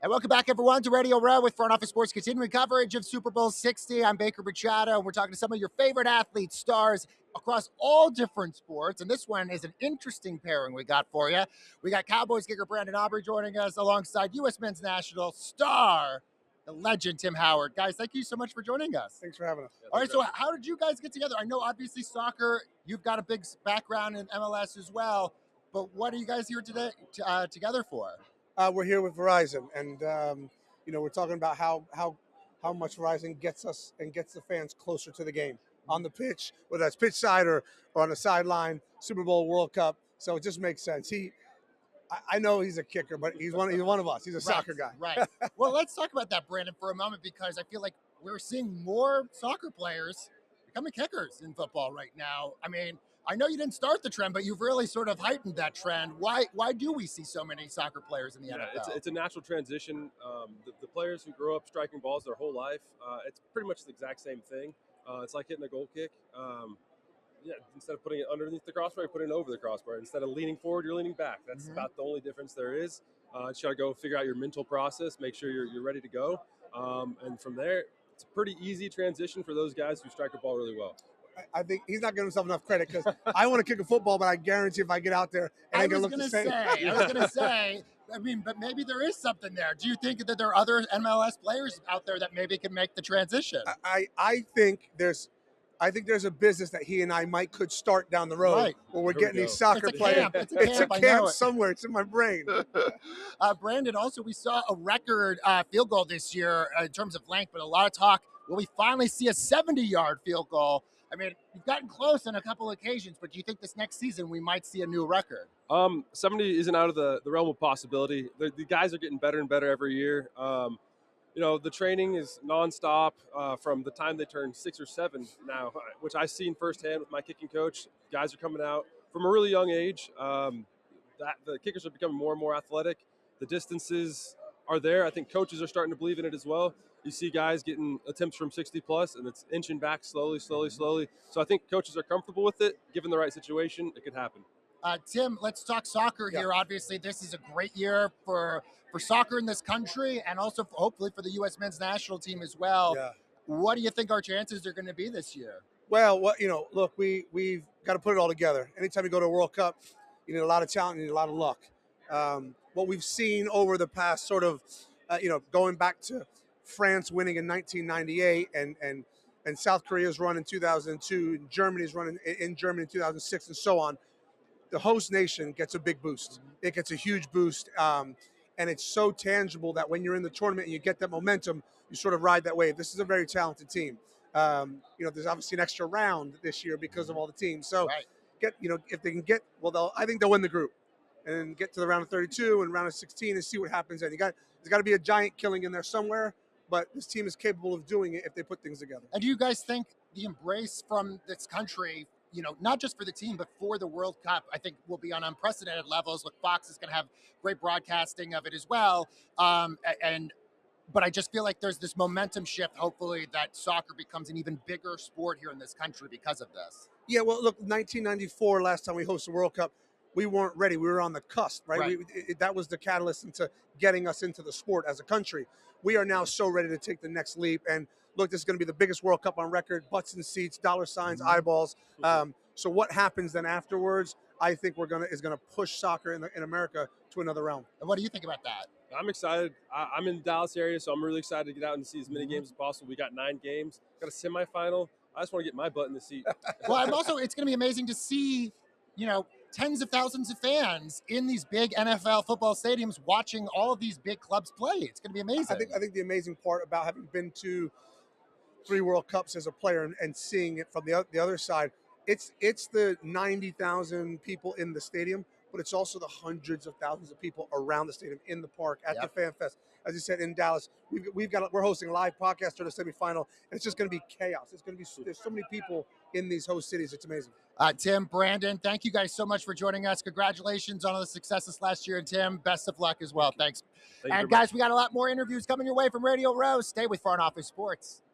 And welcome back, everyone, to Radio Row with Front Office Sports continuing coverage of Super Bowl 60. I'm Baker Machado, and we're talking to some of your favorite athletes, stars across all different sports. And this one is an interesting pairing we got for you. We got Cowboys kicker Brandon Aubrey joining us alongside U.S. men's national star, the legend Tim Howard. Guys, thank you so much for joining us. Thanks for having us. All right, so how did you guys get together? I know, obviously, soccer, you've got a big background in MLS as well. But what are you guys here today together for? We're here with Verizon, and we're talking about how much Verizon gets us and gets the fans closer to the game on the pitch, whether that's pitch side or on the sideline, Super Bowl, World Cup. So it just makes sense. I know he's a kicker, but he's one of us. He's a soccer guy. Right. Well, let's talk about that, Brandon, for a moment, because I feel like we're seeing more soccer players becoming kickers in football right now. I mean, I know you didn't start the trend, but you've really sort of heightened that trend. Why do we see so many soccer players in the NFL? It's a natural transition. The players who grow up striking balls their whole life, it's pretty much the exact same thing. It's like hitting a goal kick. Instead of putting it underneath the crossbar, you put it over the crossbar. Instead of leaning forward, you're leaning back. That's about the only difference there is. Just got to go figure out your mental process, make sure you're ready to go. And from there, it's a pretty easy transition for those guys who strike a ball really well. I think he's not giving himself enough credit because I want to kick a football, but I guarantee if I get out there, it ain't going to look the same. I was going to say, I mean, but maybe there is something there. Do you think that there are other MLS players out there that maybe can make the transition? I think there's a business that he and I could start down the road where we're getting these soccer players. It's a camp somewhere. It's in my brain. Brandon, also, we saw a record field goal this year in terms of length, but a lot of talk. Will we finally see a 70-yard field goal? I mean, you've gotten close on a couple of occasions, but do you think this next season we might see a new record? 70 isn't out of the realm of possibility. The guys are getting better and better every year. The training is nonstop from the time they turn 6 or 7 now, which I've seen firsthand with my kicking coach. Guys are coming out from a really young age. The kickers are becoming more and more athletic. The distances are there. I think coaches are starting to believe in it as well. You see guys getting attempts from 60 plus, and it's inching back slowly. So I think coaches are comfortable with it. Given the right situation, it could happen. Tim, let's talk soccer here. Obviously, this is a great year for soccer in this country, and also hopefully for the U.S. men's national team as well. Yeah. What do you think our chances are going to be this year? Well, look, we've got to put it all together. Anytime you go to a World Cup, you need a lot of talent, you need a lot of luck. What we've seen over the past sort of, going back to France winning in 1998 and South Korea's run in 2002, and Germany's run in Germany in 2006, and so on. The host nation gets a big boost. It gets a huge boost, and it's so tangible that when you're in the tournament and you get that momentum, you sort of ride that wave. This is a very talented team. There's obviously an extra round this year because of all the teams. So, if they can get, I think they'll win the group and get to the round of 32 and round of 16 and see what happens. And there's got to be a giant killing in there somewhere. But this team is capable of doing it if they put things together. And do you guys think the embrace from this country, not just for the team, but for the World Cup, I think will be on unprecedented levels? Look, Fox is going to have great broadcasting of it as well. But I just feel like there's this momentum shift, hopefully, that soccer becomes an even bigger sport here in this country because of this. Yeah, well, look, 1994, last time we hosted the World Cup, we weren't ready. We were on the cusp, right? That was the catalyst into getting us into the sport as a country. We are now so ready to take the next leap. And look, this is going to be the biggest World Cup on record, butts and seats, dollar signs, eyeballs. So what happens then afterwards, I think is going to push soccer in America to another realm. And what do you think about that? I'm excited. I'm in the Dallas area, so I'm really excited to get out and see as many games as possible. We got 9 games, got a semifinal. I just want to get my butt in the seat. Well, it's going to be amazing to see, tens of thousands of fans in these big NFL football stadiums watching all of these big clubs play. It's going to be amazing. I think the amazing part about having been to 3 World Cups as a player and seeing it from the other side, it's the 90,000 people in the stadium, but it's also the hundreds of thousands of people around the stadium, in the park, at the Fan Fest. As you said, in Dallas, we're hosting a live podcast for the semifinal, and it's just going to be chaos. There's so many people in these host cities. It's amazing. Tim, Brandon, thank you guys so much for joining us. Congratulations on all the successes last year. And Tim, best of luck as well. Thanks. Thank and guys, we got a lot more interviews coming your way from Radio Row. Stay with Front Office Sports.